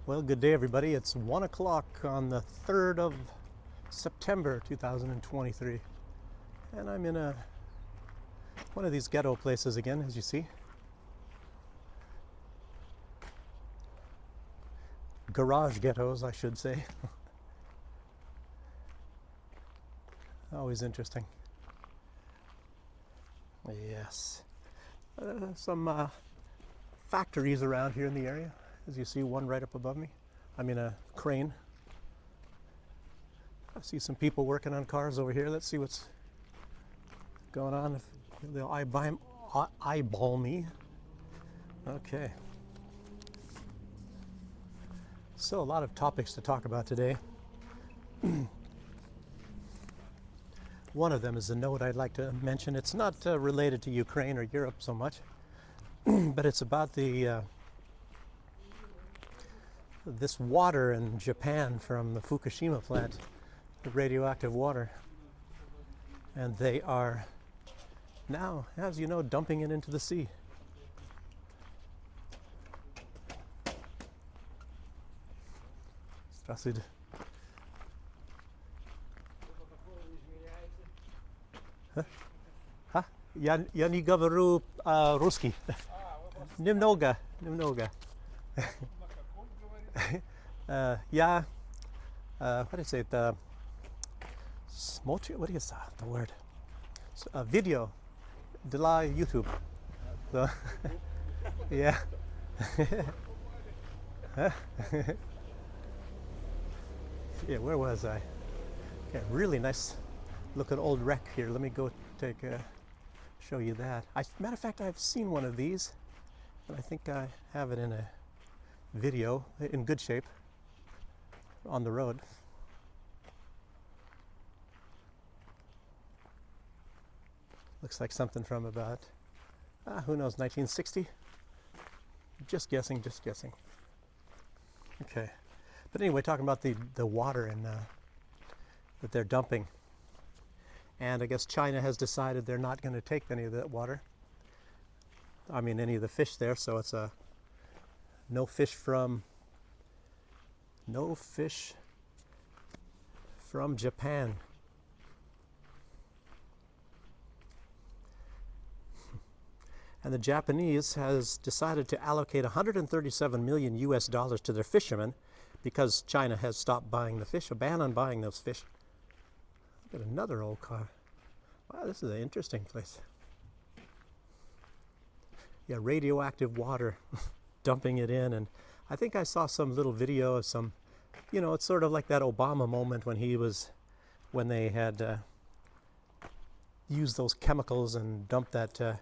Well, good day, everybody. It's 1 o'clock on the 3rd of September 2023, and I'm in one of these ghetto places again, as you see. Garage ghettos, I should say. Always interesting. Yes. Some factories around here in the area. As you see, one right up above me. I'm in a crane. I see some people working on cars over here. Let's see what's going on. If they'll eyeball me. Okay. So a lot of topics to talk about today. One of them is a note I'd like to mention. It's not related to Ukraine or Europe so much, but it's about this water in Japan from the Fukushima plant, the radioactive water. And they are now, as you know, dumping it into the sea. Здравствуйте. Я не говорю русский. Немного. Я, what do you say, смотрю, what is the word? Video для YouTube. So, yeah. Yeah, where was I? Okay, really nice looking old wreck here. Let me go show you that. Matter of fact, I've seen one of these, but I think I have it in a video in good shape on the road. Looks like something from about, who knows, 1960? Just guessing. Okay. But anyway, talking about the water that they're dumping. And I guess China has decided they're not going to take any of that water. I mean, any of the fish there, so it's no fish from Japan. And the Japanese has decided to allocate 137 million US dollars to their fishermen because China has stopped buying the fish, a ban on buying those fish. Look at another old car. Wow, this is an interesting place. Yeah, radioactive water, dumping it in. And I think I saw some little video of some, you know, it's sort of like that Obama moment when they had used those chemicals and dumped that,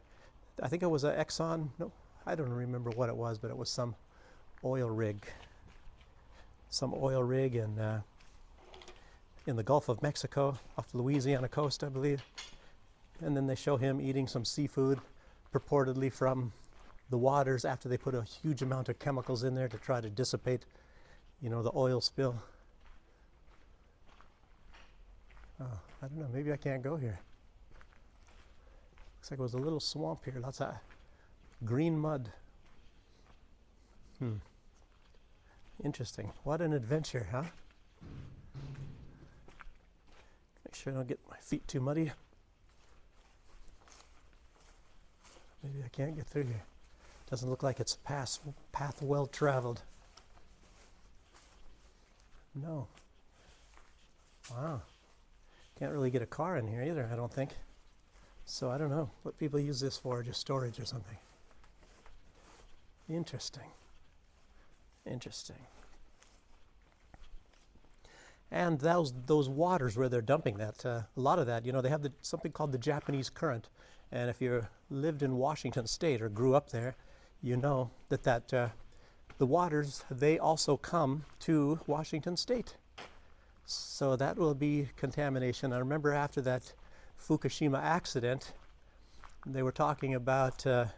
I think it was a Exxon, no, I don't remember what it was, but it was some oil rig in the Gulf of Mexico, off the Louisiana coast, I believe. And then they show him eating some seafood, purportedly from the waters, after they put a huge amount of chemicals in there to try to dissipate, you know, the oil spill. Oh, I don't know, maybe I can't go here. Looks like it was a little swamp here, lots of green mud. Interesting. What an adventure, huh? Make sure I don't get my feet too muddy. Maybe I can't get through here. Doesn't look like it's a path well traveled. No. Wow. Can't really get a car in here either, I don't think. So I don't know what people use this for, just storage or something. Interesting. And those waters where they're dumping that, a lot of that, you know, they have something called the Japanese Current. And if you lived in Washington State or grew up there, you know that the waters, they also come to Washington State. So that will be contamination. I remember after that Fukushima accident, they were talking about the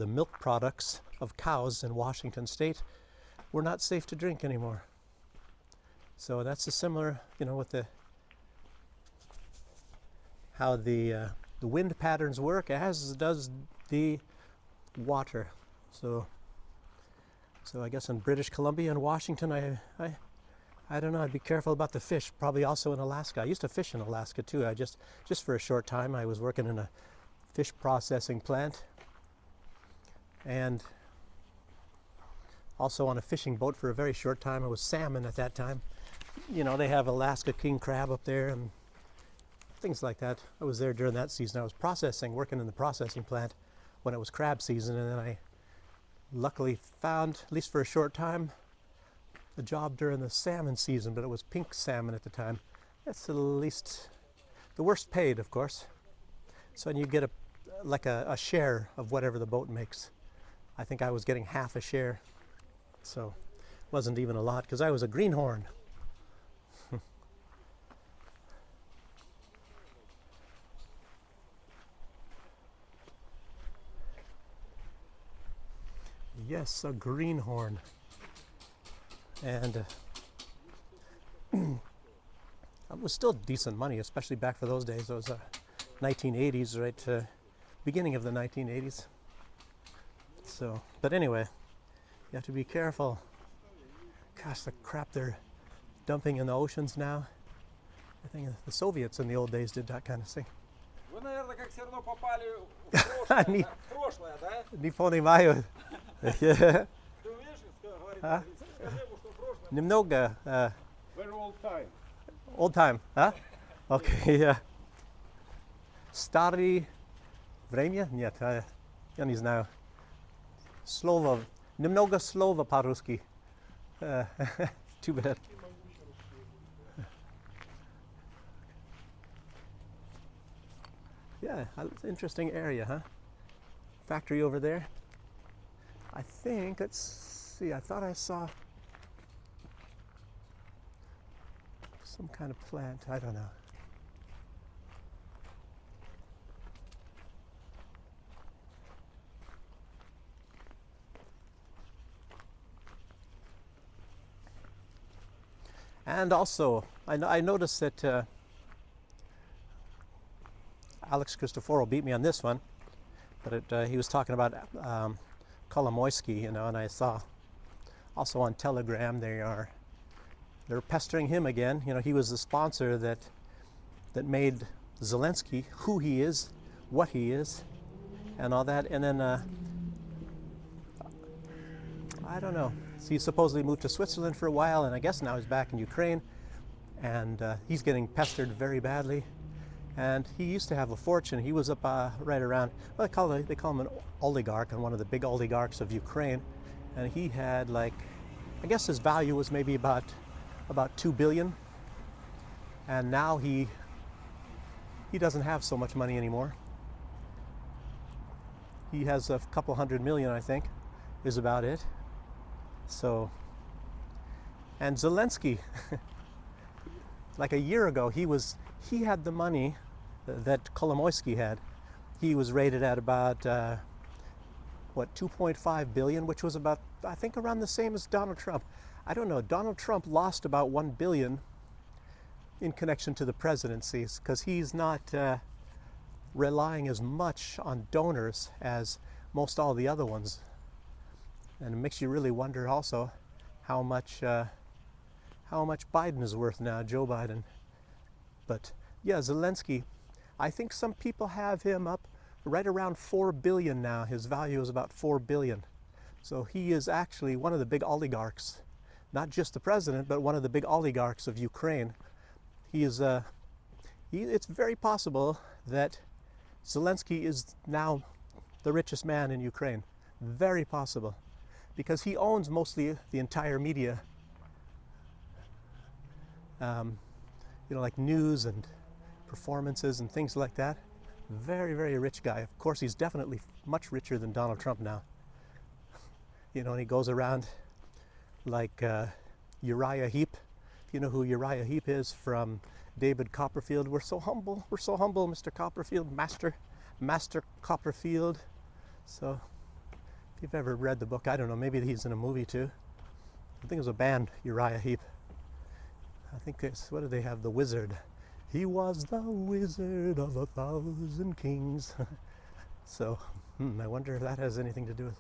milk products of cows in Washington State were not safe to drink anymore. So that's a similar, you know, with how the wind patterns work, as does the water. So So I guess in British Columbia and Washington, I don't know. I'd be careful about the fish. Probably also in Alaska. I used to fish in Alaska too. I just for a short time. I was working in a fish processing plant, and also on a fishing boat for a very short time. It was salmon at that time. You know, they have Alaska king crab up there and things like that. I was there during that season. I was working in the processing plant when it was crab season, and then I luckily found, at least for a short time, a job during the salmon season, but it was pink salmon at the time. That's the least, the worst paid, of course. So you get a share of whatever the boat makes. I think I was getting half a share, so it wasn't even a lot because I was a greenhorn. Yes, a greenhorn. And it was still decent money, especially back for those days. It was 1980s, right? Beginning of the 1980s. So, but anyway, you have to be careful. Gosh, the crap they're dumping in the oceans now. I think the Soviets in the old days did that kind of thing. Вы, наверное, как все равно попали в прошлое, да? Не понимаю. Ты умеешь говорить? А? Скажи ему, что прошлое. Немного. Very old time. Old time, а? Окей, yeah. Старые время? Нет, я не знаю. Слово, немного слова по-русски. Too bad. Yeah, it's an interesting area, huh? Factory over there. I think, let's see, I thought I saw some kind of plant, I don't know. And also, I noticed that Alex Cristoforo beat me on this one, but he was talking about Kolomoisky, you know, and I saw also on Telegram they're pestering him again. You know, he was the sponsor that made Zelensky who he is, what he is, and all that. And then I don't know. So he supposedly moved to Switzerland for a while, and I guess now he's back in Ukraine, and he's getting pestered very badly. And he used to have a fortune. He was up right around, well, they call him an oligarch, and one of the big oligarchs of Ukraine. And he had, like, I guess his value was maybe about 2 billion. And now he doesn't have so much money anymore. He has a couple hundred million, I think, is about it. So, and Zelensky, like a year ago, he had the money that Kolomoisky had. He was rated at about, 2.5 billion, which was about, I think, around the same as Donald Trump. I don't know, Donald Trump lost about 1 billion in connection to the presidencies because he's not relying as much on donors as most all the other ones. And it makes you really wonder also how much Biden is worth now, Joe Biden. But yeah, Zelensky, I think some people have him up right around 4 billion now. His value is about 4 billion. So he is actually one of the big oligarchs, not just the president, but one of the big oligarchs of Ukraine. He is, it's very possible that Zelensky is now the richest man in Ukraine. Very possible. Because he owns mostly the entire media, you know, like news and performances and things like that. Very, very rich guy. Of course, he's definitely much richer than Donald Trump now. You know, and he goes around like Uriah Heep. You know who Uriah Heep is from David Copperfield. We're so humble, Mr. Copperfield, Master Copperfield. So, if you've ever read the book, I don't know, maybe he's in a movie too. I think it was a band, Uriah Heep. I think it's, what do they have? The Wizard. He was the wizard of 1,000 kings. So, I wonder if that has anything to do with,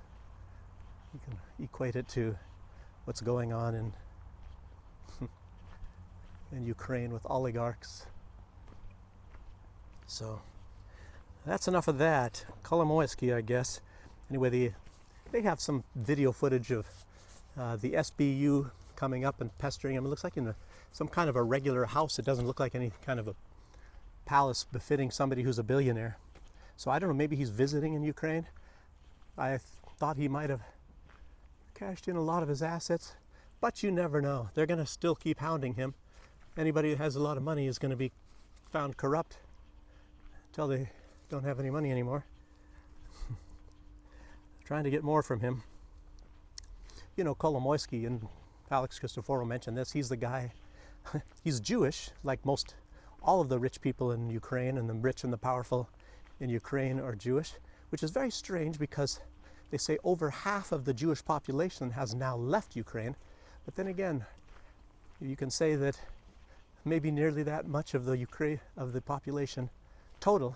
You can equate it to what's going on in in Ukraine with oligarchs. So that's enough of that. Kolomoisky, I guess. Anyway, they have some video footage of the SBU coming up and pestering him. It looks like in some kind of a regular house. It doesn't look like any kind of a palace befitting somebody who's a billionaire. So I don't know, maybe he's visiting in Ukraine. I thought he might have cashed in a lot of his assets, but you never know. They're going to still keep hounding him. Anybody who has a lot of money is going to be found corrupt until they don't have any money anymore. Trying to get more from him. You know, Kolomoisky, and Alex Christoforou mentioned this, he's the guy, he's Jewish, like all of the rich people in Ukraine, and the rich and the powerful in Ukraine are Jewish, which is very strange because they say over half of the Jewish population has now left Ukraine. But then again, you can say that maybe nearly that much of the population total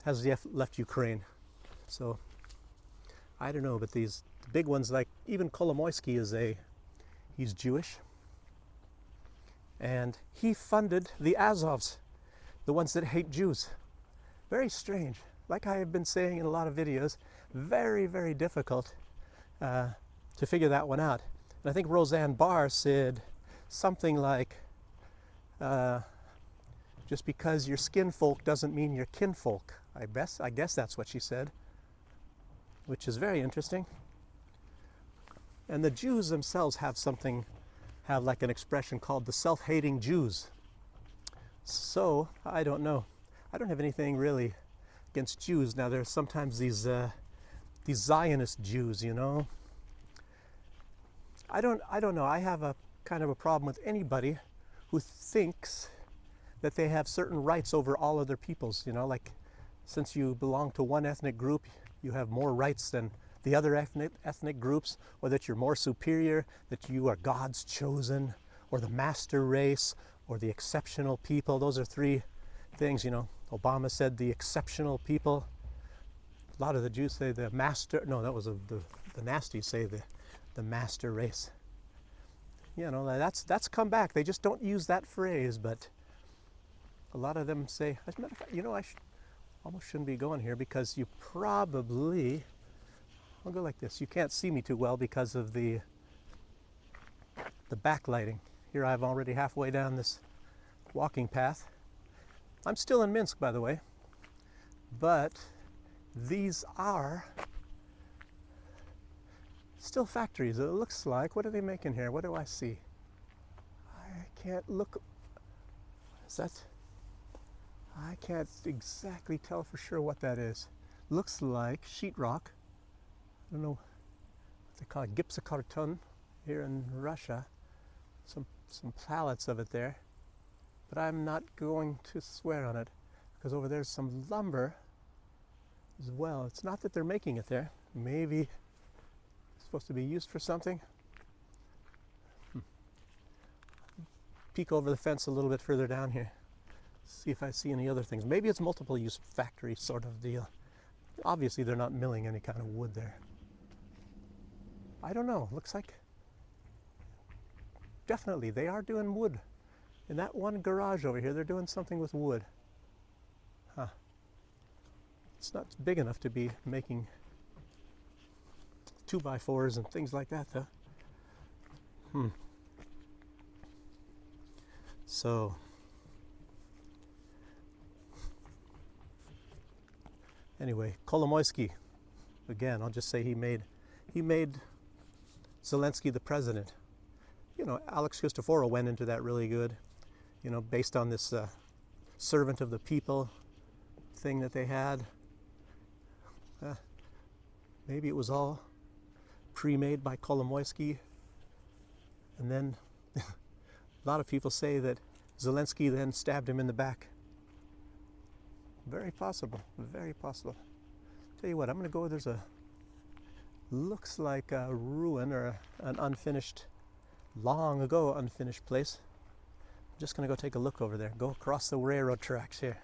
has left Ukraine. So I don't know, but these big ones, like even Kolomoisky he's Jewish, and he funded the Azovs, the ones that hate Jews. Very strange. Like I have been saying in a lot of videos, very, very difficult to figure that one out. And I think Roseanne Barr said something like, just because you're skin folk doesn't mean you're kinfolk. I guess that's what she said, which is very interesting. And the Jews themselves have like an expression called the self-hating Jews. So I don't know. I don't have anything really against Jews. Now there's sometimes these Zionist Jews, you know. I don't know. I have a kind of a problem with anybody who thinks that they have certain rights over all other peoples, you know, like since you belong to one ethnic group, you have more rights than the other ethnic groups, or that you're more superior, that you are God's chosen, or the master race, or the exceptional people. Those are three things, you know. Obama said the exceptional people. A lot of the Jews say the master, no, that was the nasties say the master race. You know, that's come back. They just don't use that phrase, but a lot of them say, as a matter of fact, you know, I almost shouldn't be going here because you probably, I'll go like this. You can't see me too well because of the backlighting. Here I'm already halfway down this walking path. I'm still in Minsk, by the way, but these are still factories. It looks like. What are they making here? What do I see? I can't look. Is that? I can't exactly tell for sure what that is. Looks like sheetrock. I don't know what they call it, gypsokarton here in Russia. Some pallets of it there. But I'm not going to swear on it because over there's some lumber as well. It's not that they're making it there. Maybe it's supposed to be used for something. Peek over the fence a little bit further down here. See if I see any other things. Maybe it's multiple use factory sort of deal. Obviously they're not milling any kind of wood there. I don't know. Looks like definitely they are doing wood. In that one garage over here, they're doing something with wood. Huh. It's not big enough to be making 2x4s and things like that, though. So, anyway, Kolomoisky, again, I'll just say he made Zelensky the president. You know, Alex Christoforou went into that really good, you know, based on this servant of the people thing that they had. Maybe it was all pre-made by Kolomoisky. And then a lot of people say that Zelensky then stabbed him in the back. Very possible, very possible. Tell you what, I'm going to go, looks like a ruin or an unfinished, long ago unfinished place. I'm just going to go take a look over there, go across the railroad tracks here.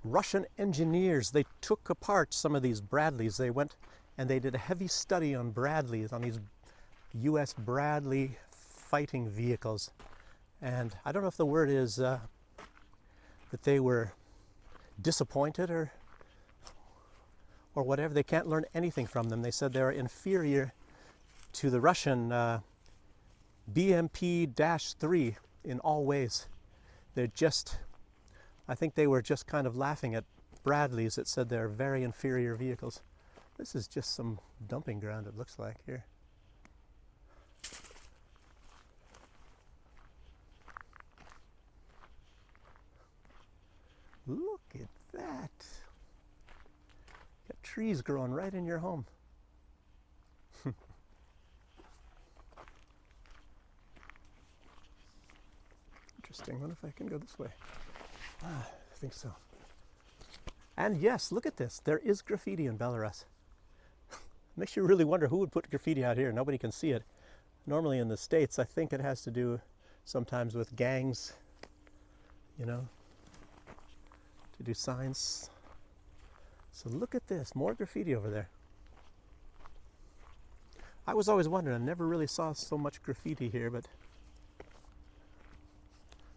Russian engineers, they took apart some of these Bradleys. They went and they did a heavy study on Bradleys, on these US Bradley fighting vehicles. And I don't know if the word is that they were disappointed or whatever. They can't learn anything from them. They said they're inferior to the Russian BMP-3 in all ways. They're just, I think they were just kind of laughing at Bradleys that said they're very inferior vehicles. This is just some dumping ground, it looks like here. Look at that. Got trees growing right in your home. Interesting. I wonder if I can go this way. I think so. And yes, look at this. There is graffiti in Belarus. Makes you really wonder who would put graffiti out here. Nobody can see it. Normally in the States, I think it has to do sometimes with gangs, you know, to do signs. So look at this, more graffiti over there. I was always wondering, I never really saw so much graffiti here, but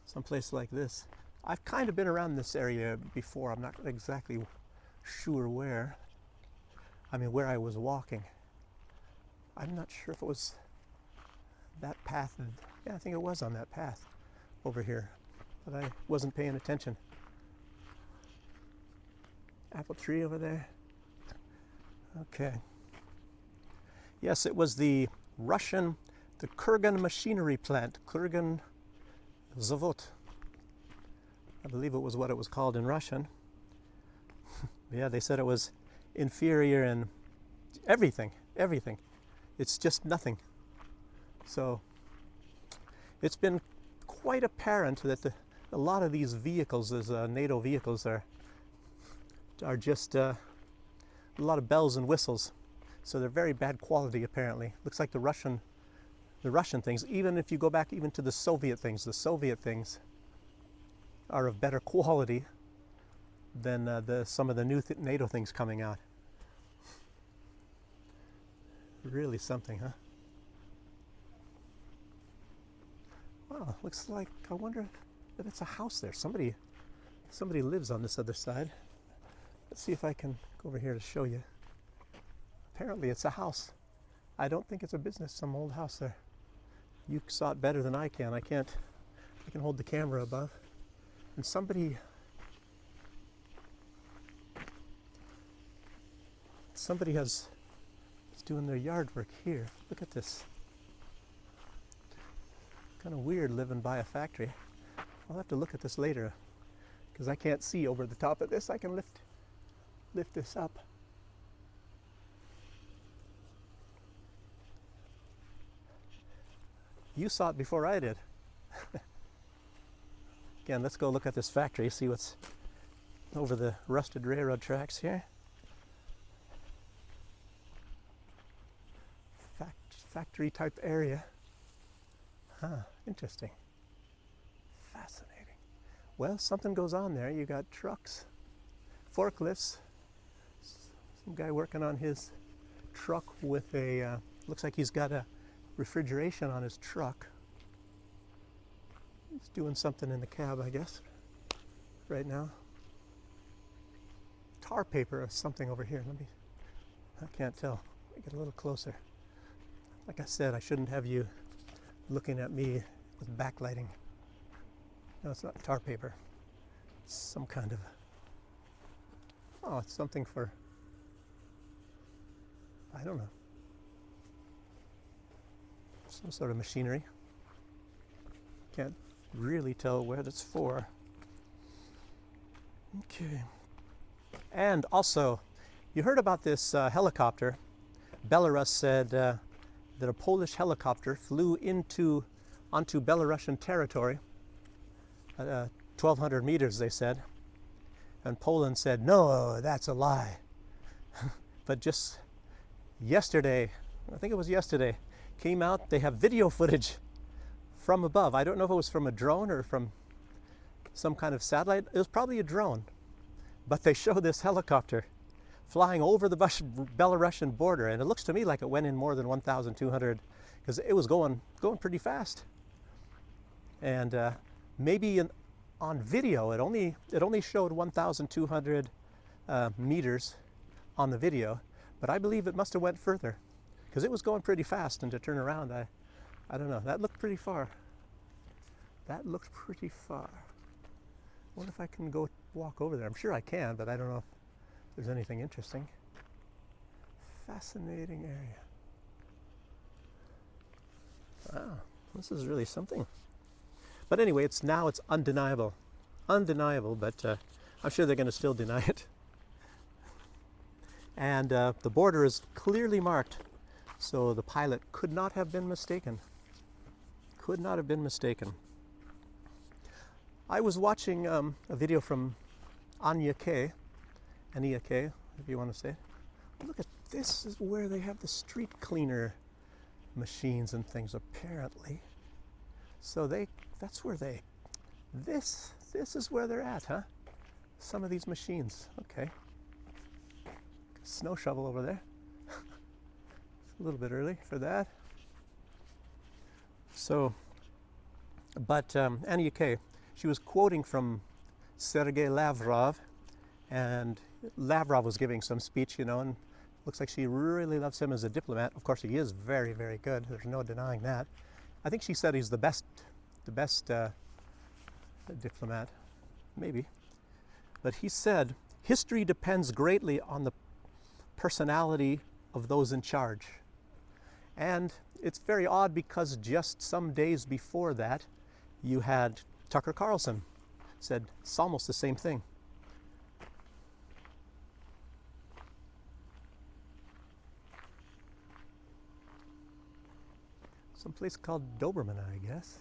someplace like this. I've kind of been around this area before. I'm not exactly sure where. I mean, where I was walking. I'm not sure if it was that path. Yeah, I think it was on that path over here, but I wasn't paying attention. Apple tree over there. Okay. Yes, it was the Russian, the Kurgan machinery plant, Kurgan Zavod. I believe it was what it was called in Russian. Yeah, they said it was inferior in everything, everything. It's just nothing. So it's been quite apparent that a lot of these vehicles, these NATO vehicles, are just a lot of bells and whistles. So they're very bad quality, apparently. Looks like the Russian things, even if you go back even to the Soviet things are of better quality than some of the new NATO things coming out. Really something, huh? Wow, looks like, I wonder if it's a house there. Somebody lives on this other side. Let's see if I can go over here to show you. Apparently it's a house. I don't think it's a business, some old house there. You saw it better than I can. I can hold the camera above. And somebody is doing their yard work here. Look at this. Kind of weird living by a factory. I'll have to look at this later because I can't see over the top of this. I can lift this up. You saw it before I did. Again, let's go look at this factory, see what's over the rusted railroad tracks here. Factory type area. Huh, interesting. Fascinating. Well, something goes on there. You got trucks, forklifts, some guy working on his truck with a, looks like he's got a refrigeration on his truck. He's doing something in the cab, I guess, right now. Tar paper or something over here. I can't tell. Let me get a little closer. Like I said, I shouldn't have you looking at me with backlighting. No, it's not tar paper. It's some kind of, oh, it's something for, I don't know, some sort of machinery. Can't really tell what it's for. Okay. And also, you heard about this helicopter. Belarus said that a Polish helicopter flew onto Belarusian territory, 1,200 meters, they said. And Poland said, no, that's a lie. But just yesterday, I think it was yesterday, came out, they have video footage from above. I don't know if it was from a drone or from some kind of satellite. It was probably a drone. But they show this helicopter flying over the Belarusian border, and it looks to me like it went in more than 1,200 because it was going pretty fast. And maybe on video it only showed 1,200 meters on the video, but I believe it must have went further because it was going pretty fast. And to turn around, I don't know. That looked pretty far. That looked pretty far. I wonder if I can go walk over there. I'm sure I can, but I don't know if there's anything interesting. Fascinating area. Wow, this is really something. But anyway, it's undeniable. Undeniable, but I'm sure they're going to still deny it. And the border is clearly marked, so the pilot could not have been mistaken. Could not have been mistaken. I was watching a video from Anya K, if you want to say. Look at this, is where they have the street cleaner machines and things, apparently. So this is where they're at, huh? Some of these machines, okay. Snow shovel over there. It's a little bit early for that. So, but Anya K, she was quoting from Sergei Lavrov, and Lavrov was giving some speech, you know, and looks like she really loves him as a diplomat. Of course, he is very, very good. There's no denying that. I think she said he's the best diplomat, maybe. But he said, history depends greatly on the personality of those in charge. And it's very odd because just some days before that, you had Tucker Carlson said it's almost the same thing. Some place called Doberman, I guess.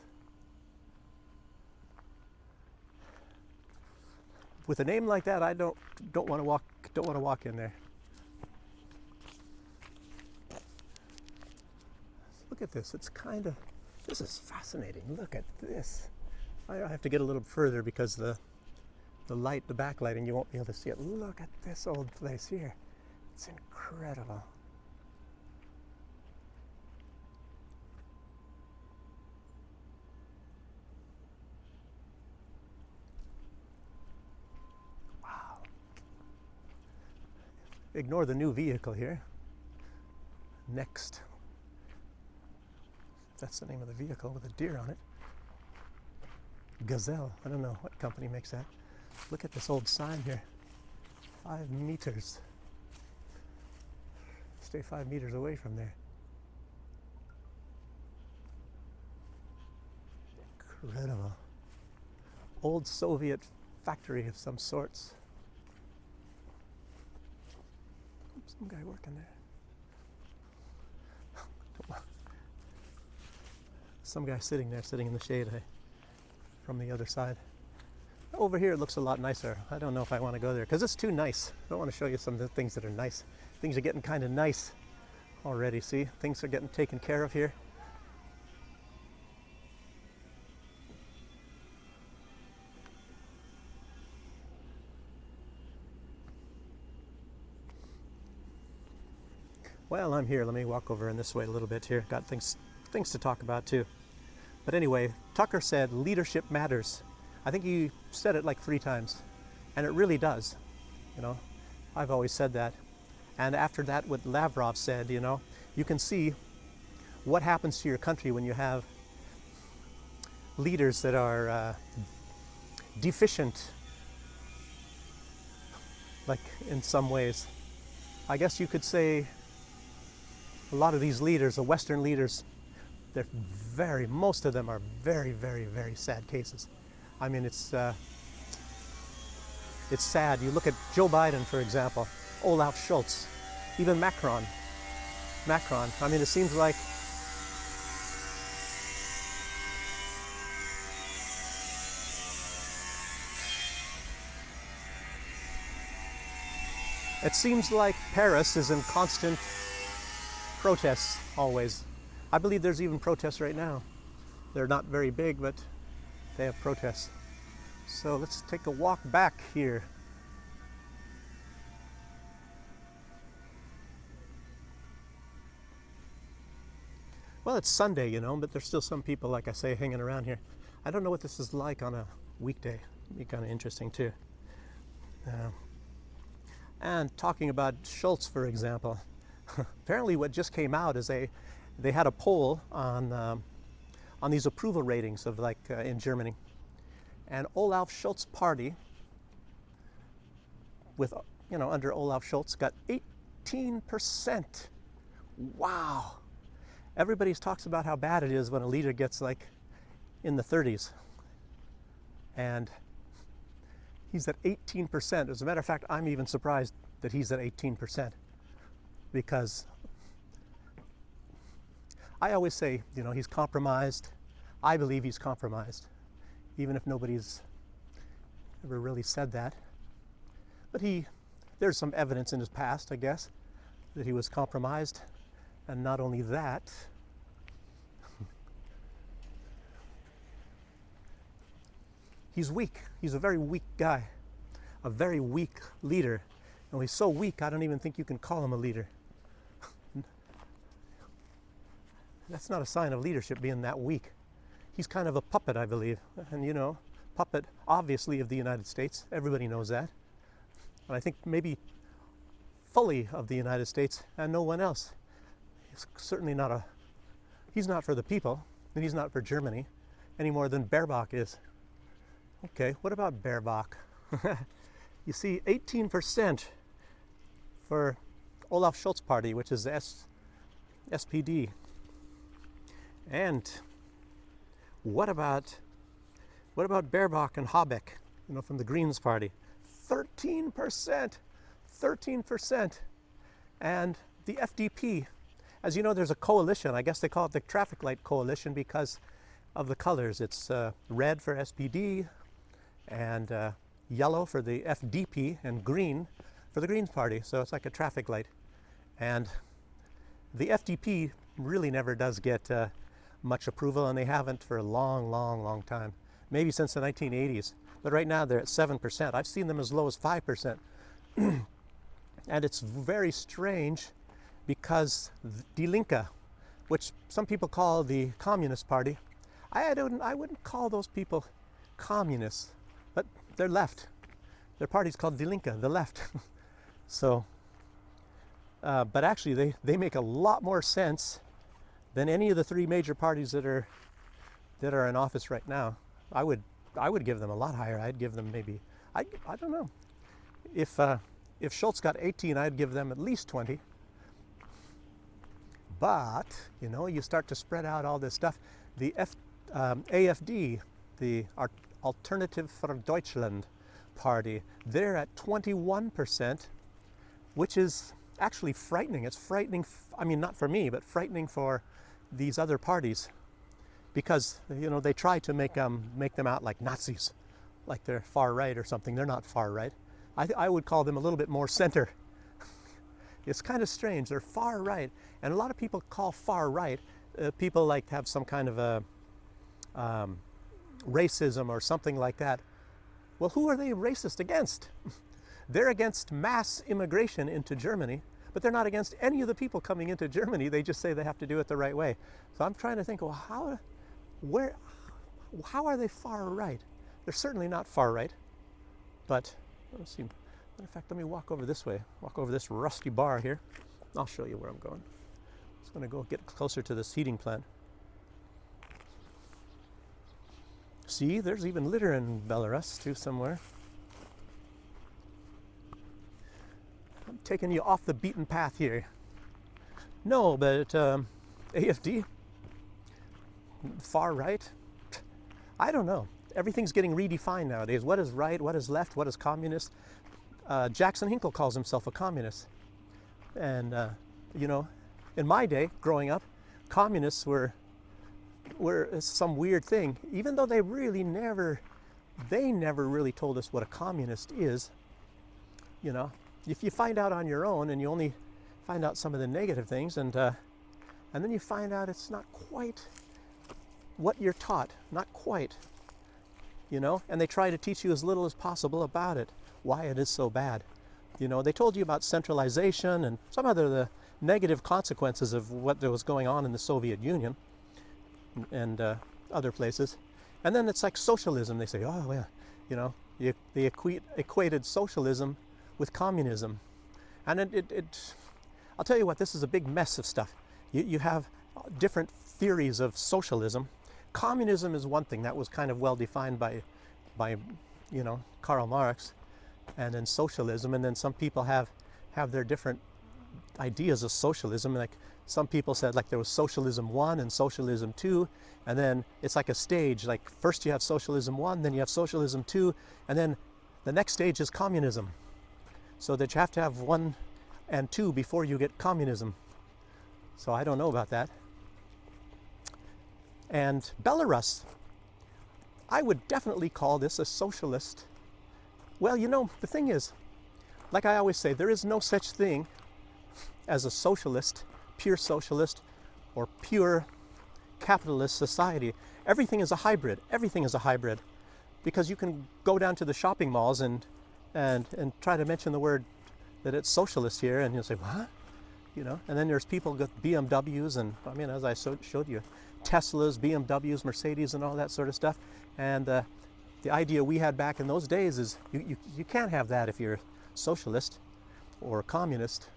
With a name like that, I don't want to walk in there. Look at this. This is fascinating. Look at this. I have to get a little further because the light, the backlighting, you won't be able to see it. Look at this old place here. It's incredible. Wow. Ignore the new vehicle here. Next. That's the name of the vehicle with a deer on it. Gazelle. I don't know what company makes that. Look at this old sign here. 5 meters. Stay 5 meters away from there. Incredible. Old Soviet factory of some sorts. Some guy working there. Some guy sitting there, sitting in the shade from the other side. Over here it looks a lot nicer. I don't know if I want to go there because it's too nice. I don't want to show you some of the things that are nice. Things are getting kind of nice already. See, things are getting taken care of here. Well, I'm here. Let me walk over in this way a little bit here. Got things to talk about too. But anyway, Tucker said leadership matters. I think he said it like 3 times, and it really does. You know, I've always said that. And after that, what Lavrov said, you know, you can see what happens to your country when you have leaders that are deficient, like in some ways. I guess you could say a lot of these leaders, the Western leaders, most of them are very, very, very sad cases. I mean, it's sad. You look at Joe Biden, for example, Olaf Scholz, even Macron. I mean, it seems like Paris is in constant protests always. I believe there's even protests right now. They're not very big, but they have protests. So let's take a walk back here. Well, it's Sunday, you know, but there's still some people, like I say, hanging around here. I don't know what this is like on a weekday. It'd be kind of interesting too. And talking about Schultz, for example, apparently what just came out is they had a poll on these approval ratings of in Germany, and Olaf Schultz party with under Olaf Schultz got 18%. Wow. Everybody talks about how bad it is when a leader gets like in the 30s, and he's at 18%. As a matter of fact, I'm even surprised that he's at 18%, because I always say, he's compromised. I believe he's compromised, even if nobody's ever really said that. But there's some evidence in his past, I guess, that he was compromised. And not only that, he's weak. He's a very weak guy, a very weak leader. And he's so weak, I don't even think you can call him a leader. That's not a sign of leadership, being that weak. He's kind of a puppet, I believe. And puppet, obviously, of the United States. Everybody knows that. And I think maybe fully of the United States and no one else. He's certainly he's not for the people, and he's not for Germany any more than Baerbock is. Okay, what about Baerbock? You see, 18% for Olaf Scholz party, which is the SPD. And what about Baerbock and Habeck, from the Greens party? 13%. 13%. And the FDP, as you know, there's a coalition. I guess they call it the traffic light coalition because of the colors. It's red for SPD, and yellow for the FDP, and green for the Greens party. So it's like a traffic light. And the FDP really never does get much approval, and they haven't for a long, long, long time. Maybe since the 1980s. But right now they're at 7%. I've seen them as low as 5%. And it's very strange because Die Linke, which some people call the Communist Party, I wouldn't call those people communists, but they're left. Their party's called Die Linke, the left. So, but actually they make a lot more sense than any of the three major parties that are in office right now. I would give them a lot higher. I'd give them maybe, I don't know. If Schultz got 18, I'd give them at least 20. But, you start to spread out all this stuff. The AFD, the Alternative for Deutschland party, they're at 21%, which is actually frightening. It's frightening, not for me, but frightening for these other parties, because, they try to make them out like Nazis, like they're far right or something. They're not far right. I would call them a little bit more center. It's kind of strange. They're far right. And a lot of people call far right people like have some kind of a racism or something like that. Well, who are they racist against? They're against mass immigration into Germany, but they're not against any of the people coming into Germany. They just say they have to do it the right way. So I'm trying to think, well, how are they far right? They're certainly not far right, but let's see. In fact, let me walk over this way. Walk over this rusty bar here. I'll show you where I'm going. I'm just going to go get closer to this heating plant. See, there's even litter in Belarus too somewhere. I'm taking you off the beaten path here. No, but AFD, far right, I don't know. Everything's getting redefined nowadays. What is right? What is left? What is communist? Jackson Hinkle calls himself a communist. And, in my day, growing up, communists were some weird thing, even though they never really told us what a communist is. If you find out on your own and you only find out some of the negative things, and then you find out it's not quite what you're taught, not quite, and they try to teach you as little as possible about it, why it is so bad. They told you about centralization and some other the negative consequences of what was going on in the Soviet Union and other places. And then it's like socialism. They say, oh, yeah, you know, they equated socialism with communism. And I'll tell you what, this is a big mess of stuff. You have different theories of socialism. Communism is one thing that was kind of well defined by you know, Karl Marx, and then socialism, and then some people have their different ideas of socialism. Like some people said, like there was socialism 1 and socialism 2, and then it's like a stage. Like first you have socialism 1, then you have socialism 2, and then the next stage is communism. So that you have to have 1 and 2 before you get communism. So I don't know about that. And Belarus, I would definitely call this a socialist. Well, you know, the thing is, like I always say, there is no such thing as a socialist, pure socialist, or pure capitalist society. Everything is a hybrid. Everything is a hybrid. Because you can go down to the shopping malls and try to mention the word that it's socialist here, and you'll say, what? You know, and then there's people with BMWs, and I mean, as I showed you, Teslas, BMWs, Mercedes, and all that sort of stuff. And the idea we had back in those days is you can't have that if you're socialist or communist.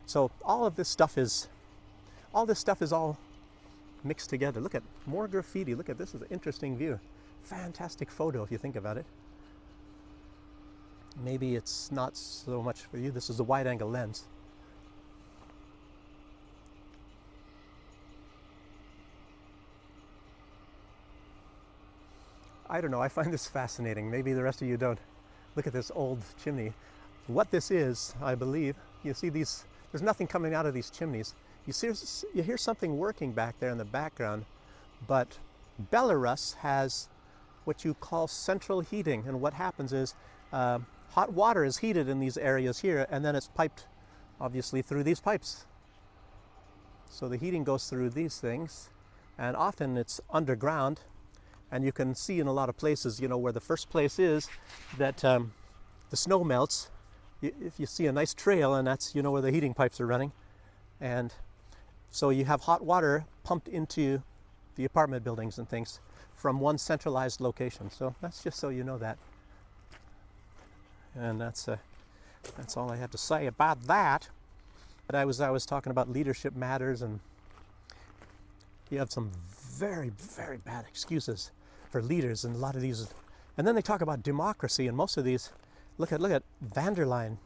So all this stuff is all mixed together. Look at more graffiti. Look at this, is an interesting view. Fantastic photo if you think about it. Maybe it's not so much for you. This is a wide angle lens. I don't know, I find this fascinating. Maybe the rest of you don't. Look at this old chimney. What this is, I believe, you see these, there's nothing coming out of these chimneys. You hear something working back there in the background, but Belarus has what you call central heating. And what happens is hot water is heated in these areas here, and then it's piped, obviously, through these pipes. So the heating goes through these things, and often it's underground. And you can see in a lot of places, you know, where the first place is, that the snow melts. If you see a nice trail, and that's, you know, where the heating pipes are running. And so you have hot water pumped into the apartment buildings and things from one centralized location. So that's just so you know that. And that's all I have to say about that. But I was talking about leadership matters, and you have some very, very bad excuses for leaders in a lot of these. And then they talk about democracy, and most of these, look at van der Leyen,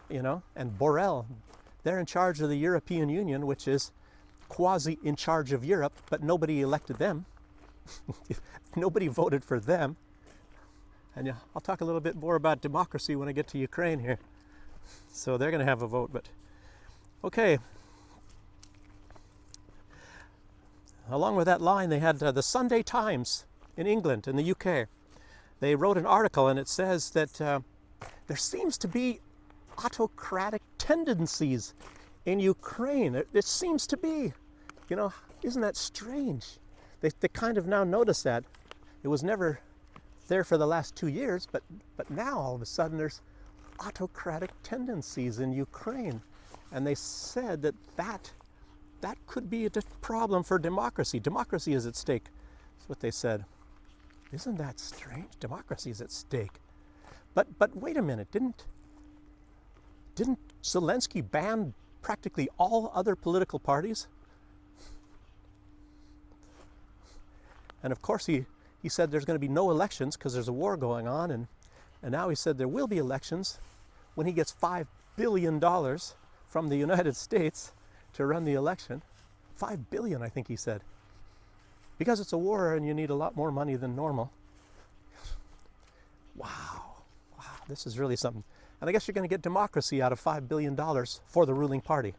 you know, and Borrell. They're in charge of the European Union, which is quasi in charge of Europe, but nobody elected them. Nobody voted for them. And yeah, I'll talk a little bit more about democracy when I get to Ukraine here. So they're going to have a vote, but okay. Along with that line, they had the Sunday Times in England, in the UK. They wrote an article, and it says that there seems to be autocratic tendencies in Ukraine. It seems to be. You know, isn't that strange? They kind of now notice that. It was never there for the last 2 years, but now all of a sudden there's autocratic tendencies in Ukraine. And they said that could be a problem for democracy. Democracy is at stake. That's what they said. Isn't that strange? Democracy is at stake. But wait a minute, didn't Zelensky ban practically all other political parties? And of course he said there's going to be no elections because there's a war going on, and now he said there will be elections when he gets $5 billion from the United States to run the election. $5 billion, I think he said. Because it's a war and you need a lot more money than normal. Wow, this is really something. And I guess you're going to get democracy out of $5 billion for the ruling party.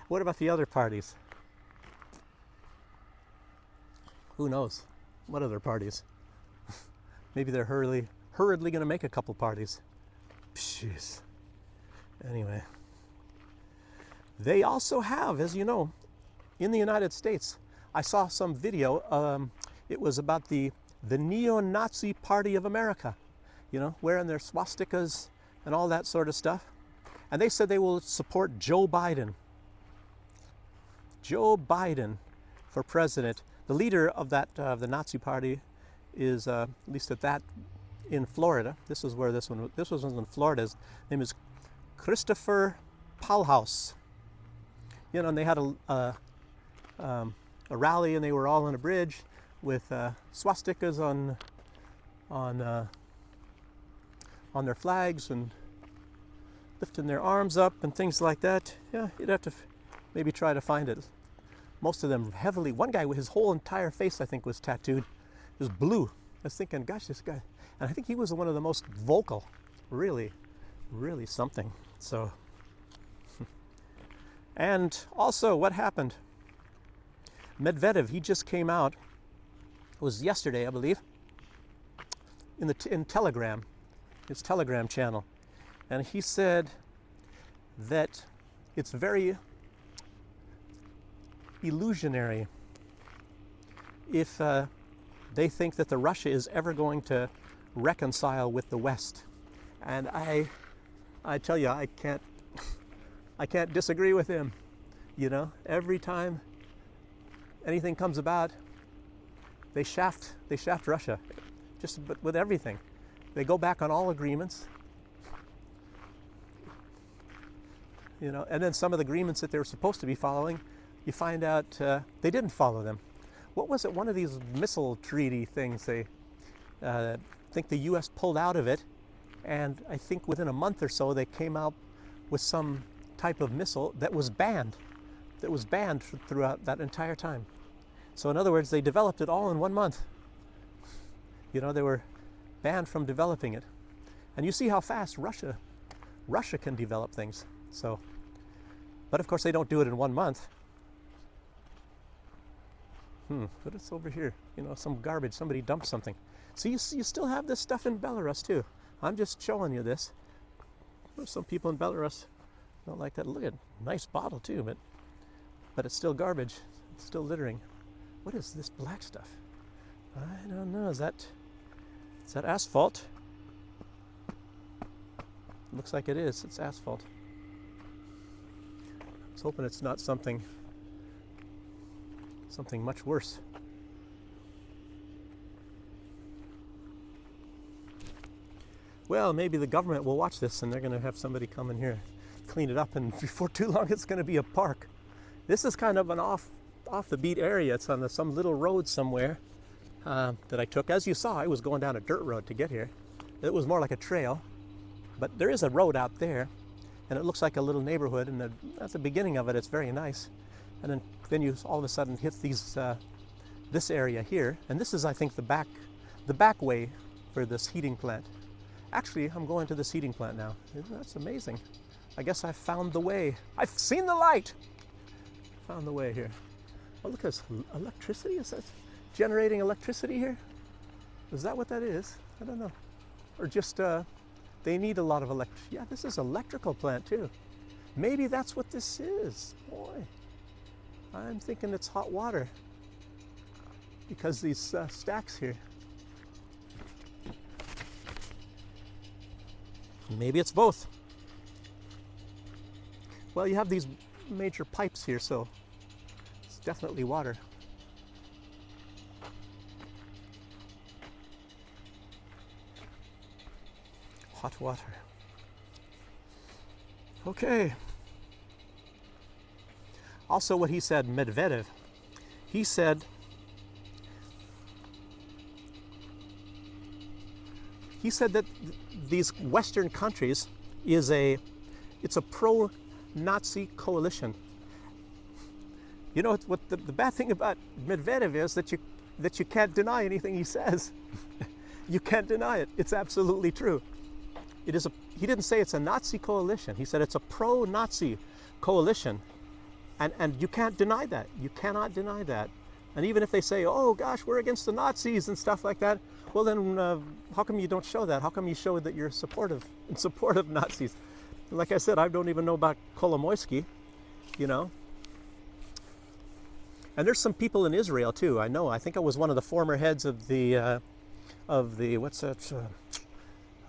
What about the other parties? Who knows? What other parties? Maybe they're hurriedly going to make a couple parties. Jeez. Anyway. They also have, as you know, in the United States, I saw some video, it was about the Neo-Nazi Party of America, you know, wearing their swastikas and all that sort of stuff. And they said they will support Joe Biden. Joe Biden for president. The leader of that the Nazi Party is at least at that in Florida. This is where this was in Florida. His name is Christopher Palhaus. You know, and they had a rally, and they were all on a bridge with swastikas on their flags and lifting their arms up and things like that. Yeah, you'd have to maybe try to find it. Most of them heavily. One guy, his whole entire face, I think, was tattooed. It was blue. I was thinking, gosh, this guy. And I think he was one of the most vocal. Really, really something. So, and also, what happened? Medvedev, he just came out. It was yesterday, I believe, in Telegram, his Telegram channel, and he said that it's very illusionary if they think that Russia is ever going to reconcile with the West. And I tell you, I can't disagree with him. You know, every time anything comes about, they shaft Russia, just with everything. They go back on all agreements. You know, and then some of the agreements that they were supposed to be following, you find out they didn't follow them. What was it? One of these missile treaty things. They think the U.S. pulled out of it, and I think within a month or so they came out with some type of missile that was banned. That was banned throughout that entire time. So in other words, they developed it all in 1 month. You know, they were banned from developing it. And you see how fast Russia can develop things. So, but of course they don't do it in 1 month. But it's over here. You know, some garbage. Somebody dumped something. So you still have this stuff in Belarus too. I'm just showing you this. Some people in Belarus don't like that. Look at nice bottle too, but it's still garbage. It's still littering. What is this black stuff? I don't know. Is that asphalt? Looks like it is. It's asphalt. I was hoping it's not something much worse. Well, maybe the government will watch this and they're going to have somebody come in here, clean it up, and before too long it's going to be a park. This is kind of an off the beat area. It's on some little road somewhere that I took. As you saw, I was going down a dirt road to get here. It was more like a trail, but there is a road out there, and it looks like a little neighborhood, and at the beginning of it, it's very nice. And then you all of a sudden hit this area here, and this is, I think, the back way for this heating plant. Actually, I'm going to this heating plant now. That's amazing. I guess I found the way. I've seen the light. Found the way here. Oh, look at this. Electricity? Is that generating electricity here? Is that what that is? I don't know. Or just they need a lot of electricity. Yeah, this is an electrical plant too. Maybe that's what this is. Boy, I'm thinking it's hot water because these stacks here. Maybe it's both. Well, you have these major pipes here, so it's definitely water. Hot water. Okay. Also, what he said, Medvedev, he said that these Western countries it's a pro-Nazi coalition. You know what the bad thing about Medvedev is that you can't deny anything he says. You can't deny it. It's absolutely true. He didn't say it's a Nazi coalition. He said it's a pro-Nazi coalition, and you can't deny that. You cannot deny that. And even if they say, "Oh gosh, we're against the Nazis" and stuff like that, well then, how come you don't show that? How come you show that you're in support of Nazis? Like I said, I don't even know about Kolomoisky, you know. And there's some people in Israel too. I know. I think I was one of the former heads of the what's that?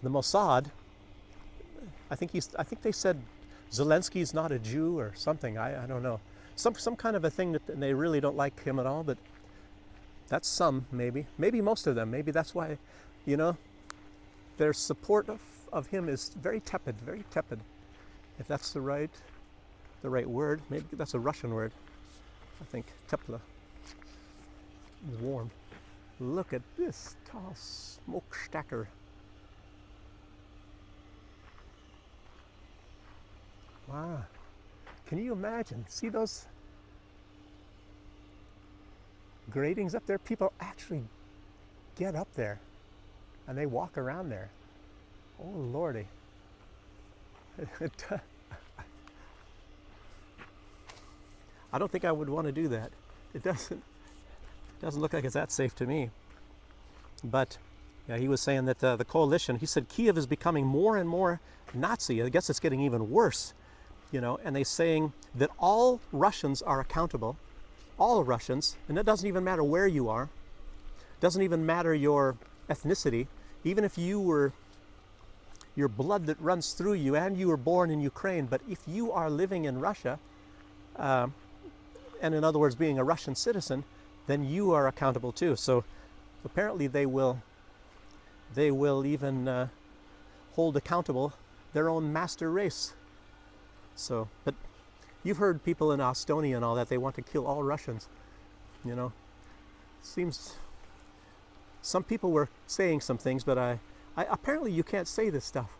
The Mossad. I think they said Zelensky's not a Jew or something. I don't know. Some kind of a thing that they really don't like him at all, but that's some, maybe most of them. Maybe that's why, you know, their support of him is very tepid, if that's the right word. Maybe that's a Russian word. I think tepla is warm. Look at this tall smokestacker. Wow. Can you imagine? See those gratings up there? People actually get up there and they walk around there. Oh Lordy. I don't think I would want to do that. It doesn't look like it's that safe to me. But yeah, he was saying that the coalition, he said Kiev is becoming more and more Nazi. I guess it's getting even worse. You know, and they're saying that all Russians are accountable, all Russians, and it doesn't even matter where you are, doesn't even matter your ethnicity, even if your blood that runs through you and you were born in Ukraine, but if you are living in Russia, and in other words being a Russian citizen, then you are accountable too. So apparently they will even hold accountable their own master race. So, but you've heard people in Estonia and all that, they want to kill all Russians, you know. Seems some people were saying some things, but I apparently you can't say this stuff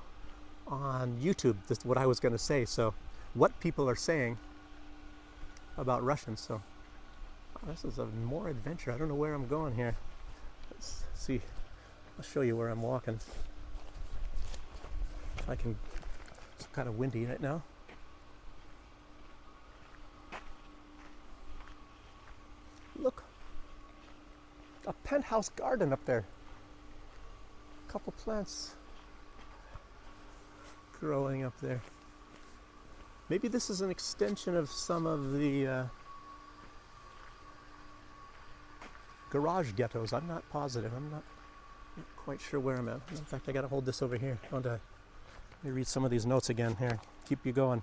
on YouTube. That's what I was going to say. So what people are saying about Russians. So this is a more adventure. I don't know where I'm going here. Let's see. I'll show you where I'm walking. I can, it's kind of windy right now. Look, a penthouse garden up there. A couple plants growing up there. Maybe this is an extension of some of the garage ghettos. I'm not positive. I'm not quite sure where I'm at. In fact, I got to hold this over here. Let me read some of these notes again here. Keep you going.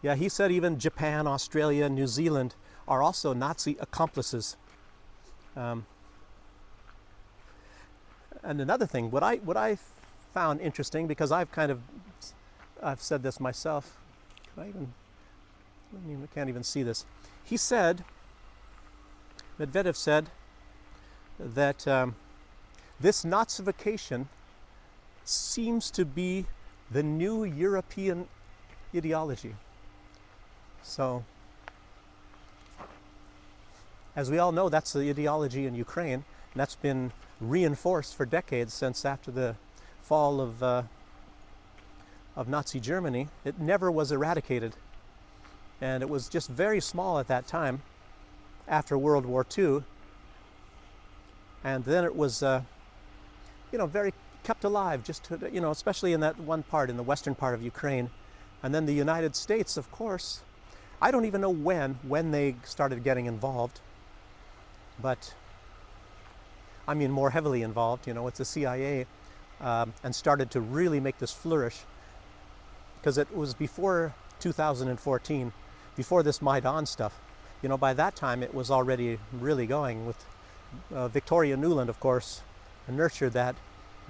Yeah, he said even Japan, Australia, New Zealand are also Nazi accomplices. And another thing, what I found interesting, because I've said this myself. I can't even see this. He said, Medvedev said that this Nazification seems to be the new European ideology. So, as we all know, that's the ideology in Ukraine, and that's been reinforced for decades since after the fall of Nazi Germany. It never was eradicated, and it was just very small at that time after World War II, and then it was very kept alive, just to, especially in that one part, in the western part of Ukraine. And then the United States, of course, I don't even know when they started getting involved, but I mean more heavily involved, with the CIA, and started to really make this flourish, because it was before 2014, before this Maidan stuff. By that time it was already really going with Victoria Nuland, of course, nurtured that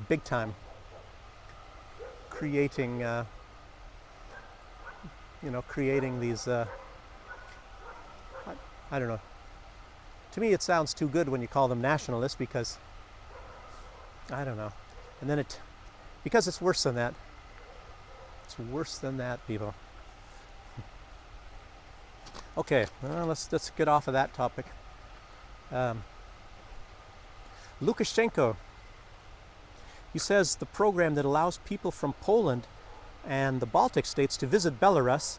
big time, creating these I don't know, to me it sounds too good when you call them nationalists, because I don't know, and then because it's worse than that. It's worse than that, people. Okay, well, let's get off of that topic. Lukashenko, he says the program that allows people from Poland and the Baltic states to visit Belarus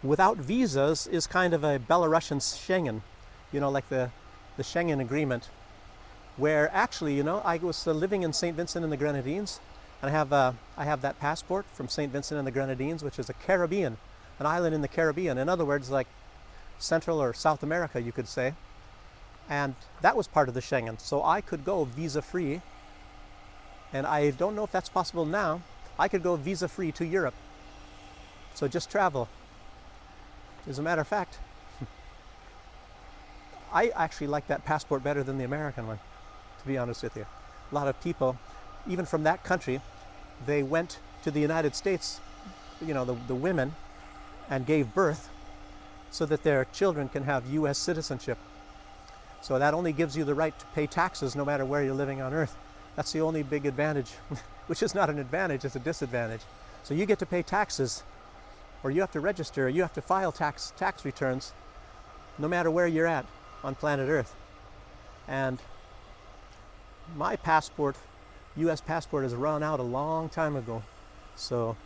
without visas is kind of a Belarusian Schengen, like the Schengen agreement, where actually, I was living in St. Vincent and the Grenadines, and I have that passport from St. Vincent and the Grenadines, which is an island in the Caribbean. In other words, like Central or South America, you could say. And that was part of the Schengen, so I could go visa-free. And I don't know if that's possible now, I could go visa-free to Europe. So just travel. As a matter of fact, I actually like that passport better than the American one, to be honest with you. A lot of people, even from that country, they went to the United States, you know, the women, and gave birth so that their children can have U.S. citizenship. So that only gives you the right to pay taxes no matter where you're living on Earth. That's the only big advantage, which is not an advantage, it's a disadvantage. So you get to pay taxes, or you have to register, or you have to file tax returns no matter where you're at on planet Earth. And my passport, U.S. passport, has run out a long time ago. So,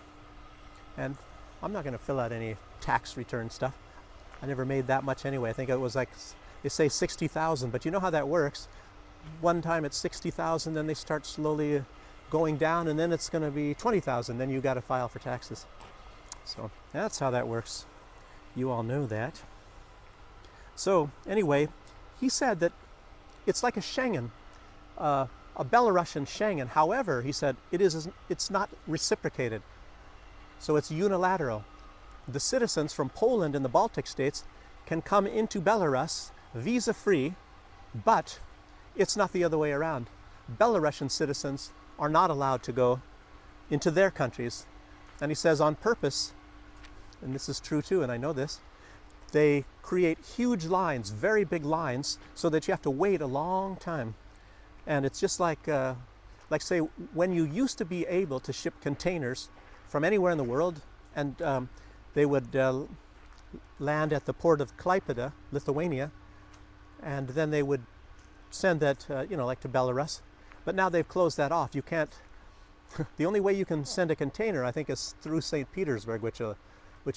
and I'm not going to fill out any tax return stuff. I never made that much anyway. I think it was like, they say 60,000, but you know how that works. One time it's 60,000, then they start slowly going down, and then it's going to be 20,000. Then you got to file for taxes. So that's how that works. You all know that. So anyway, he said that it's like a Schengen, a Belarusian Schengen. However, he said it's not reciprocated. So it's unilateral. The citizens from Poland and the Baltic states can come into Belarus visa-free, but it's not the other way around. Belarusian citizens are not allowed to go into their countries. And he says on purpose, and this is true too, and I know this, they create huge lines, very big lines, so that you have to wait a long time. And it's just like say, when you used to be able to ship containers from anywhere in the world, and they would land at the port of Klaipėda, Lithuania, and then they would send that, like to Belarus. But now they've closed that off. You can't, the only way you can send a container, I think, is through St. Petersburg, which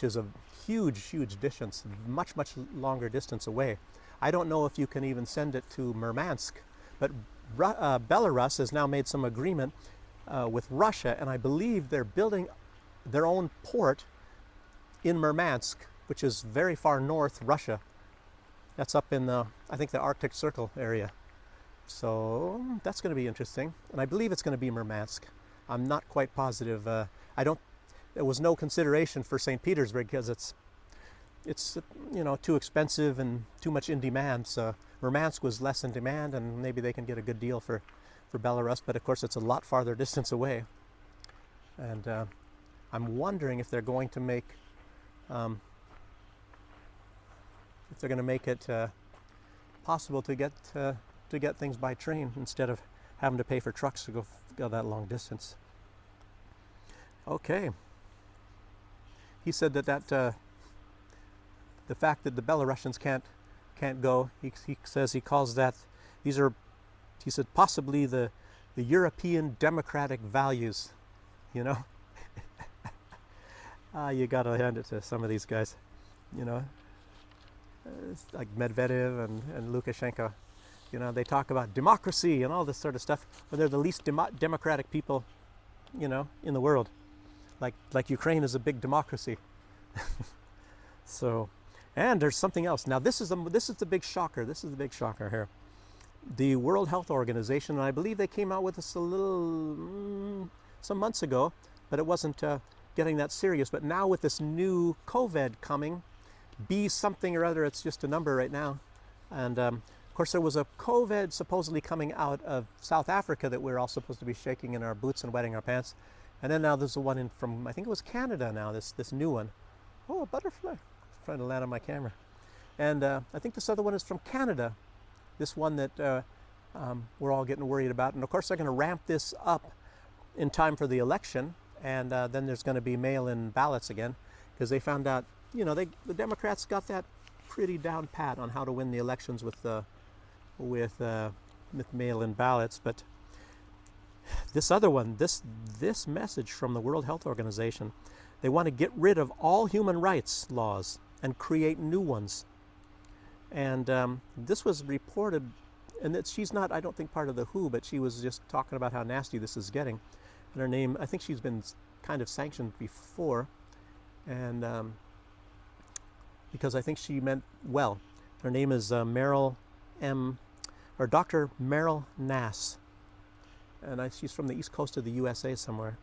is a huge, huge distance, much, much longer distance away. I don't know if you can even send it to Murmansk, but Belarus has now made some agreement with Russia, and I believe they're building their own port in Murmansk, which is very far north Russia. That's up in the, I think, the Arctic Circle area. So that's going to be interesting, and I believe it's going to be Murmansk. I'm not quite positive. There was no consideration for St. Petersburg because it's too expensive and too much in demand. So Murmansk was less in demand, and maybe they can get a good deal for Belarus. But of course, it's a lot farther distance away. And I'm wondering if they're going to make it possible to get things by train instead of having to pay for trucks to go that long distance. Okay. He said that the fact that the Belarusians can't go, he says he calls that, he said possibly the European democratic values, you know. You gotta hand it to some of these guys, you know. It's like Medvedev and Lukashenko, you know, they talk about democracy and all this sort of stuff, but they're the least democratic people, you know, in the world. Like Ukraine is a big democracy. So, and there's something else. Now this is the big shocker. This is the big shocker here. The World Health Organization, and I believe they came out with this some months ago, but it wasn't getting that serious. But now with this new COVID coming, B something or other, it's just a number right now. And of course there was a COVID supposedly coming out of South Africa that we're all supposed to be shaking in our boots and wetting our pants. And then now there's the one from, I think it was Canada now, this new one. Oh, a butterfly. It's trying to land on my camera. And I think this other one is from Canada. This one that we're all getting worried about. And of course they're going to ramp this up in time for the election. And then there's going to be mail-in ballots again. Because they found out, you know, the Democrats got that pretty down pat on how to win the elections with mail-in ballots. But this other one, this message from the World Health Organization, they want to get rid of all human rights laws and create new ones. And this was reported, and that she's not, I don't think, part of the WHO, but she was just talking about how nasty this is getting. And her name, I think she's been kind of sanctioned before, and because I think she meant well. Her name is Dr. Meryl Nass. And she's from the east coast of the USA somewhere.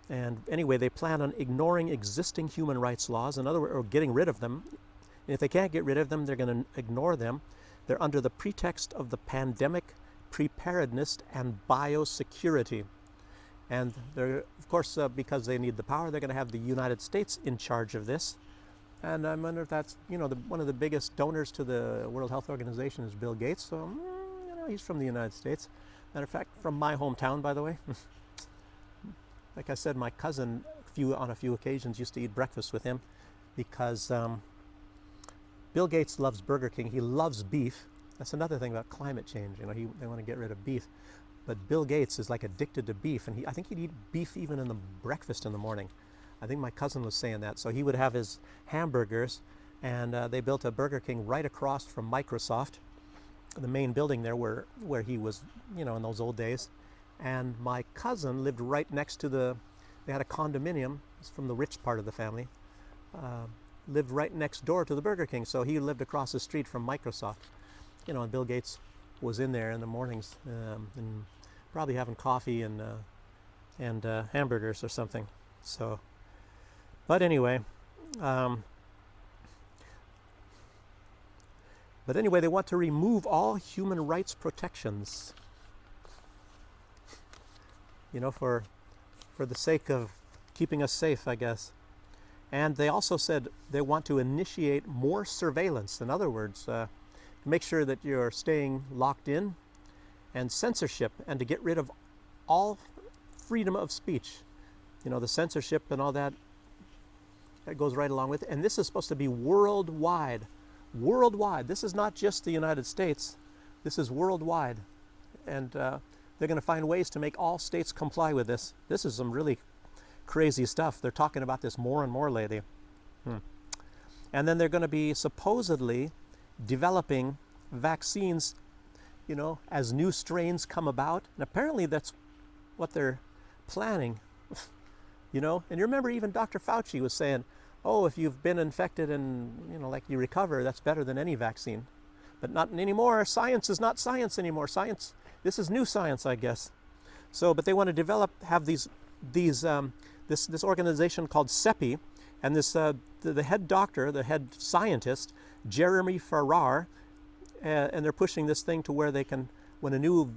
And anyway, they plan on ignoring existing human rights laws, in other words, or getting rid of them. And if they can't get rid of them, they're going to ignore them. They're under the pretext of the pandemic preparedness and biosecurity. And they're, of course, because they need the power, they're going to have the United States in charge of this. And I wonder if that's, you know, one of the biggest donors to the World Health Organization is Bill Gates. So, you know, he's from the United States. Matter of fact, from my hometown, by the way. Like I said, my cousin, on a few occasions, used to eat breakfast with him because Bill Gates loves Burger King. He loves beef. That's another thing about climate change. You know, they want to get rid of beef. But Bill Gates is like addicted to beef, and I think he'd eat beef even in the breakfast in the morning. I think my cousin was saying that. So he would have his hamburgers, and they built a Burger King right across from Microsoft, the main building there where he was, you know, in those old days. And my cousin lived right next to they had a condominium. It's from the rich part of the family. Lived right next door to the Burger King. So he lived across the street from Microsoft. You know, and Bill Gates was in there in the mornings and probably having coffee and hamburgers or something. So, but anyway, they want to remove all human rights protections. You know, for the sake of keeping us safe, I guess. And they also said they want to initiate more surveillance. In other words, to make sure that you're staying locked in, and censorship, and to get rid of all freedom of speech. You know, the censorship and all that goes right along with it. And this is supposed to be worldwide. Worldwide. This is not just the United States. This is worldwide. And they're going to find ways to make all states comply with this. This is some really crazy stuff. They're talking about this more and more lately. And then they're going to be supposedly developing vaccines, you know, as new strains come about. And apparently that's what they're planning, you know. And you remember even Dr. Fauci was saying, oh, if you've been infected and, you know, like you recover, that's better than any vaccine. But not anymore. Science is not science anymore. Science, this is new science, I guess. So, but they want to have this organization called CEPI, and this the head doctor, the head scientist, Jeremy Farrar, and they're pushing this thing to where they can, when a new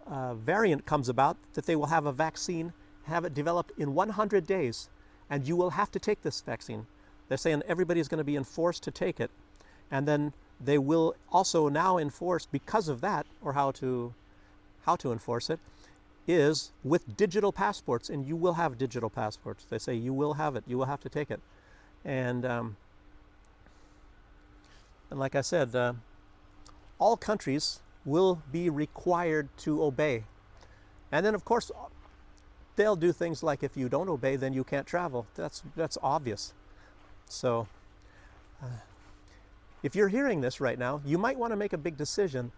variant comes about, that they will have a vaccine, have it developed in 100 days, and you will have to take this vaccine. They're saying everybody is going to be enforced to take it, and then they will also now enforce, because of that, or how to enforce it, is with digital passports, and you will have digital passports. They say you will have it, you will have to take it. And like I said, all countries will be required to obey. And then, of course, they'll do things like if you don't obey, then you can't travel. That's obvious. So, if you're hearing this right now, you might want to make a big decision,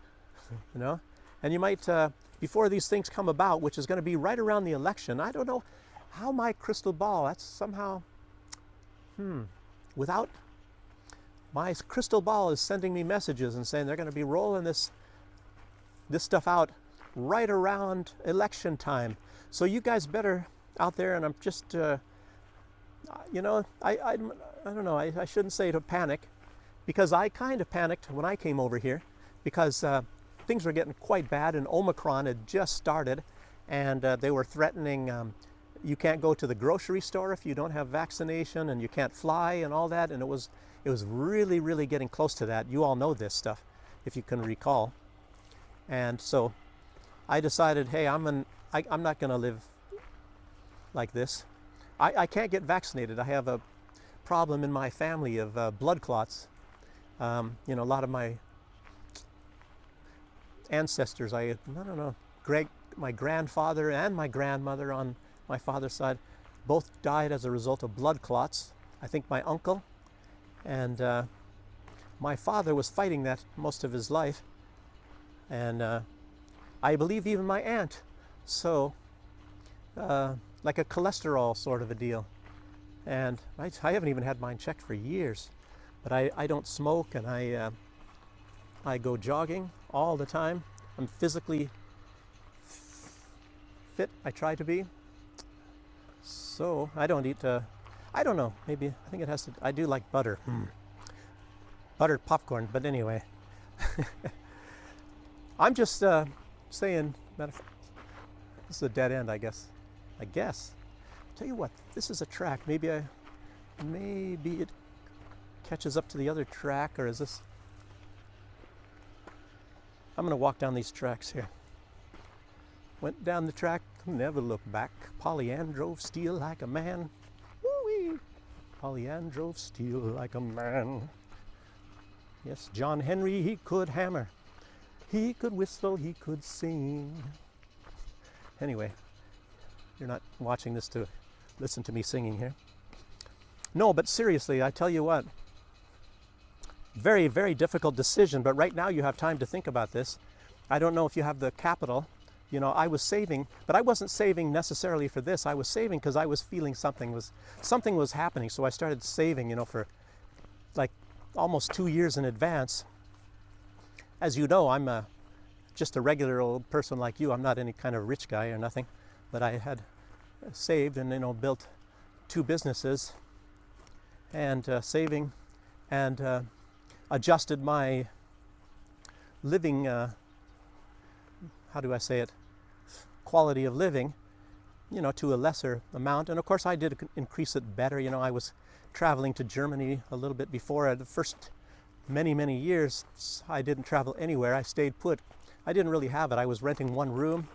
you know, and you might, before these things come about, which is going to be right around the election. I don't know how my crystal ball, that's somehow, without, my crystal ball is sending me messages and saying they're going to be rolling this stuff out right around election time. So you guys better out there, and I'm just, you know, I don't know, I shouldn't say to panic, because I kind of panicked when I came over here, because things were getting quite bad, and Omicron had just started, and they were threatening you can't go to the grocery store if you don't have vaccination, and you can't fly and all that, and it was really, really getting close to that. You all know this stuff, if you can recall. And so I decided, hey, I'm not going to live like this. I can't get vaccinated. I have a problem in my family of blood clots. You know, a lot of my ancestors, I don't know, my grandfather and my grandmother on my father's side both died as a result of blood clots. I think my uncle, and my father was fighting that most of his life, and I believe even my aunt. So like a cholesterol sort of a deal. And I haven't even had mine checked for years, but I don't smoke, and I go jogging all the time. I'm physically fit. I try to be. So I don't eat, I don't know, maybe, I think it has to, I do like butter. Buttered popcorn, but anyway. I'm just saying, this is a dead end, I guess. Tell you what, this is a track. Maybe it catches up to the other track, or is this? I'm gonna walk down these tracks here. Went down the track, never looked back. Polly Ann drove steel like a man. Woo-wee! Polly Ann drove steel like a man. Yes, John Henry, he could hammer. He could whistle, he could sing. Anyway, you're not watching this to listen to me singing here. No, but seriously, I tell you what, very, very difficult decision, but right now you have time to think about this. I don't know if you have the capital. You know, I was saving, but I wasn't saving necessarily for this. I was saving because I was feeling something was happening. So I started saving, you know, for like almost 2 years in advance. As you know, I'm just a regular old person like you. I'm not any kind of rich guy or nothing, but I had saved and, you know, built 2 businesses and saving and adjusted my living, how do I say it, quality of living, you know, to a lesser amount. And of course I did increase it better. You know, I was traveling to Germany a little bit before. The first many years I didn't travel anywhere. I stayed put. I didn't really have it. I was renting one room,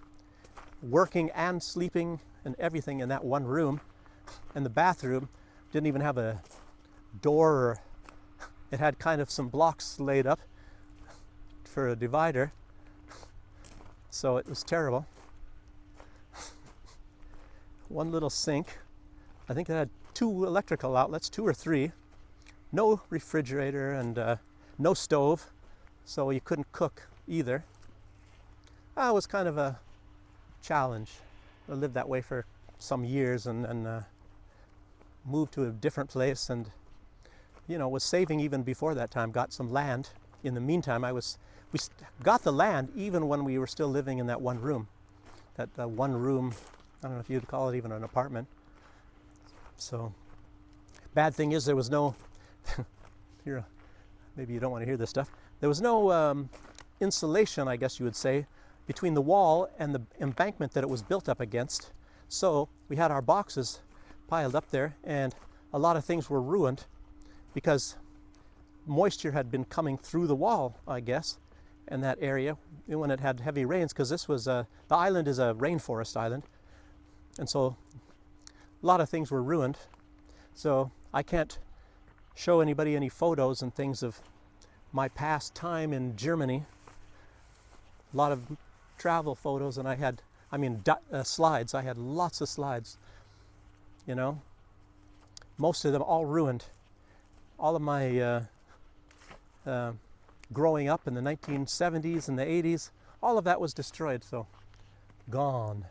working and sleeping and everything in that one room. And the bathroom didn't even have a door, or it had kind of some blocks laid up for a divider. So it was terrible. One little sink. I think it had 2 electrical outlets, 2 or 3. No refrigerator and no stove, so you couldn't cook either. It was kind of a challenge. I lived that way for some years and moved to a different place, and you know, was saving even before that time. Got some land. In the meantime, we got the land even when we were still living in that one room. That one room, I don't know if you'd call it even an apartment. So, bad thing is there was no, here, maybe you don't want to hear this stuff. There was no insulation, I guess you would say, between the wall and the embankment that it was built up against. So we had our boxes piled up there, and a lot of things were ruined because moisture had been coming through the wall, I guess, in that area when it had heavy rains, because this was the island is a rainforest island, and so a lot of things were ruined. So I can't show anybody any photos and things of my past time in Germany. A lot of travel photos, and I had, slides. I had lots of slides, you know. Most of them all ruined. All of my growing up in the 1970s and the 80s, all of that was destroyed, so gone.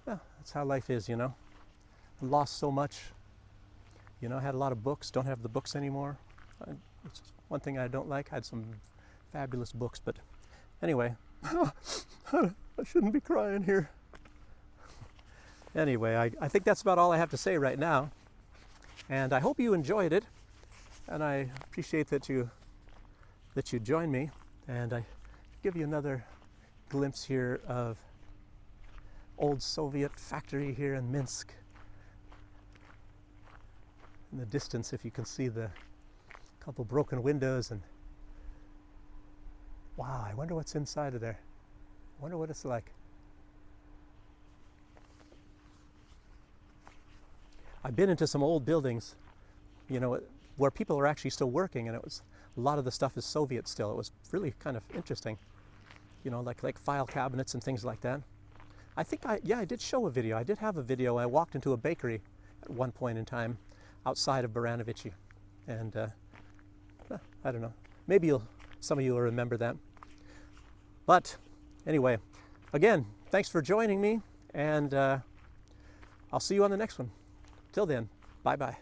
Well, that's how life is, you know. I lost so much. You know, I had a lot of books, don't have the books anymore. It's one thing I don't like. I had some fabulous books, but anyway, I shouldn't be crying here. Anyway, I think that's about all I have to say right now. And I hope you enjoyed it. And I appreciate that you joined me. And I give you another glimpse here of old Soviet factory here in Minsk. In the distance, if you can see the couple broken windows, and wow, I wonder what's inside of there. I wonder what it's like. I've been into some old buildings, you know, where people are actually still working, and it was a lot of the stuff is Soviet still. It was really kind of interesting, you know, like file cabinets and things like that. I think I did show a video. I did have a video. I walked into a bakery at one point in time outside of Baranovichi, and I don't know. Maybe some of you will remember that. But anyway, again, thanks for joining me, and I'll see you on the next one. Till then, bye-bye.